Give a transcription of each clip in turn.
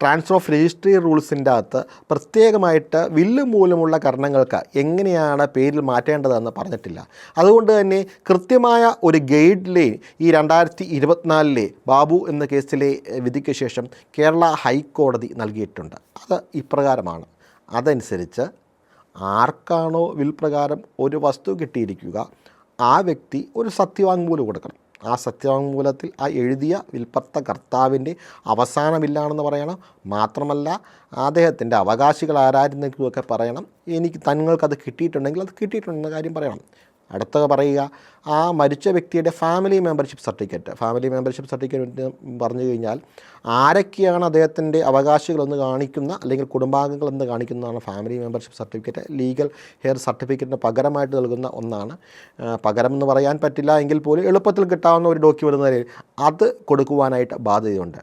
Transfer of registry റൂൾസിൻ്റെ അകത്ത് പ്രത്യേകമായിട്ട് വില്ല് മൂലമുള്ള കാരണങ്ങൾക്ക് എങ്ങനെയാണ് പേരിൽ മാറ്റേണ്ടതെന്ന് പറഞ്ഞിട്ടില്ല. അതുകൊണ്ട് തന്നെ കൃത്യമായ ഒരു ഗൈഡ് ലൈൻ ഈ 2024 ബാബു എന്ന കേസിലെ വിധിക്ക് ശേഷം കേരള ഹൈക്കോടതി നൽകിയിട്ടുണ്ട്. അത് ഇപ്രകാരമാണ്. അതനുസരിച്ച് ആർക്കാണോ വിൽ പ്രകാരം ഒരു വസ്തു കിട്ടിയിരിക്കുക ആ വ്യക്തി ഒരു സത്യവാങ്മൂലം കൊടുക്കണം. ആ സത്യവാങ്മൂലത്തിൽ ആ എഴുതിയ വിൽപ്പത്ര കർത്താവിൻ്റെ അവസാനമില്ലാണെന്ന് പറയണം. മാത്രമല്ല അദ്ദേഹത്തിൻ്റെ അവകാശികൾ ആരായിരുന്നെങ്കിലുമൊക്കെ പറയണം. തങ്ങൾക്കത് കിട്ടിയിട്ടുണ്ടെങ്കിൽ അത് കിട്ടിയിട്ടുണ്ടെന്ന കാര്യം പറയണം. അടുത്ത പറയുക, ആ മരിച്ച വ്യക്തിയുടെ ഫാമിലി മെമ്പർഷിപ്പ് സർട്ടിഫിക്കറ്റ് പറഞ്ഞു കഴിഞ്ഞാൽ ആരൊക്കെയാണ് അദ്ദേഹത്തിൻ്റെ അവകാശികളെന്ന് കാണിക്കുന്ന അല്ലെങ്കിൽ കുടുംബാംഗങ്ങളെന്ന് കാണിക്കുന്നതാണ് family membership certificate. Legal heir സർട്ടിഫിക്കറ്റിന് പകരമായിട്ട് നൽകുന്ന ഒന്നാണ്. പകരം എന്ന് പറയാൻ പറ്റില്ല എങ്കിൽ പോലും എളുപ്പത്തിൽ കിട്ടാവുന്ന ഒരു ഡോക്യുമെൻ്റ് എന്ന നിലയിൽ അത് കൊടുക്കുവാനായിട്ട് ബാധ്യതയുണ്ട്.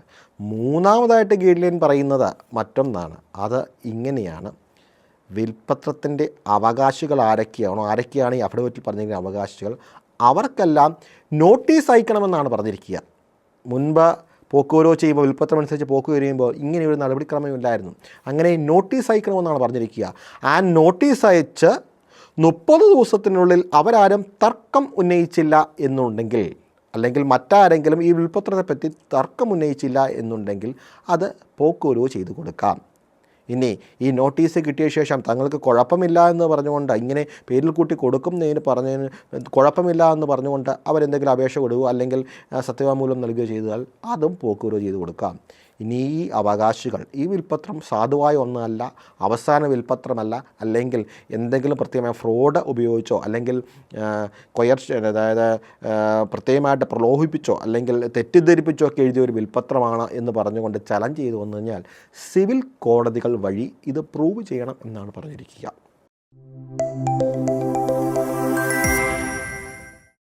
മൂന്നാമതായിട്ട് ഗൈഡ് ലൈൻ പറയുന്നത് മറ്റൊന്നാണ്. അത് ഇങ്ങനെയാണ്: വിൽപ്പത്രത്തിൻ്റെ അവകാശികൾ ആരൊക്കെയാണ് ഈ അഫിഡവിറ്റിൽ പറഞ്ഞിരിക്കുന്ന അവകാശികൾ, അവർക്കെല്ലാം നോട്ടീസ് അയക്കണമെന്നാണ് പറഞ്ഞിരിക്കുക. മുൻപ് പോക്കുവരവ് ചെയ്യുമ്പോൾ വിൽപ്പത്രം അനുസരിച്ച് പോക്ക് ചെയ്യുമ്പോൾ ഇങ്ങനെയൊരു നടപടിക്രമമില്ലായിരുന്നു. അങ്ങനെ നോട്ടീസ് അയക്കണമെന്നാണ് പറഞ്ഞിരിക്കുക. ആ നോട്ടീസ് അയച്ച് 30 ദിവസത്തിനുള്ളിൽ അവരാരും തർക്കം ഉന്നയിച്ചില്ല എന്നുണ്ടെങ്കിൽ, അല്ലെങ്കിൽ മറ്റാരെങ്കിലും ഈ വിൽപ്പത്രത്തെപ്പറ്റി തർക്കം ഉന്നയിച്ചില്ല എന്നുണ്ടെങ്കിൽ അത് പോക്കുവരവ് ചെയ്തു കൊടുക്കാം. ഇനി ഈ നോട്ടീസ് കിട്ടിയ ശേഷം തങ്ങൾക്ക് കുഴപ്പമില്ല എന്ന് പറഞ്ഞുകൊണ്ട് ഇങ്ങനെ പേരിൽ കൂട്ടി കൊടുക്കുന്നതിന് പറഞ്ഞതിന് കുഴപ്പമില്ല എന്ന് പറഞ്ഞുകൊണ്ട് അവരെന്തെങ്കിലും അപേക്ഷ കൊടുക്കുകയോ അല്ലെങ്കിൽ സത്യവാങ്മൂലം നൽകുകയോ ചെയ്താൽ അതും പോക്കുവരവ് ചെയ്ത് കൊടുക്കാം. ഇനി ഈ അവകാശികൾ ഈ വിൽപ്പത്രം സാധുവായ ഒന്നല്ല, അവസാന വിൽപ്പത്രമല്ല, അല്ലെങ്കിൽ എന്തെങ്കിലും പ്രത്യേകമായ ഫ്രോഡ് ഉപയോഗിച്ചോ അല്ലെങ്കിൽ അതായത് പ്രത്യേകമായിട്ട് പ്രലോഭിപ്പിച്ചോ അല്ലെങ്കിൽ തെറ്റിദ്ധരിപ്പിച്ചോ ഒക്കെ എഴുതിയ ഒരു വിൽപ്പത്രമാണ് എന്ന് പറഞ്ഞുകൊണ്ട് ചലഞ്ച് ചെയ്തു വന്നു കഴിഞ്ഞാൽ സിവിൽ കോടതികൾ വഴി ഇത് പ്രൂവ് ചെയ്യണം എന്നാണ് പറഞ്ഞിരിക്കുക.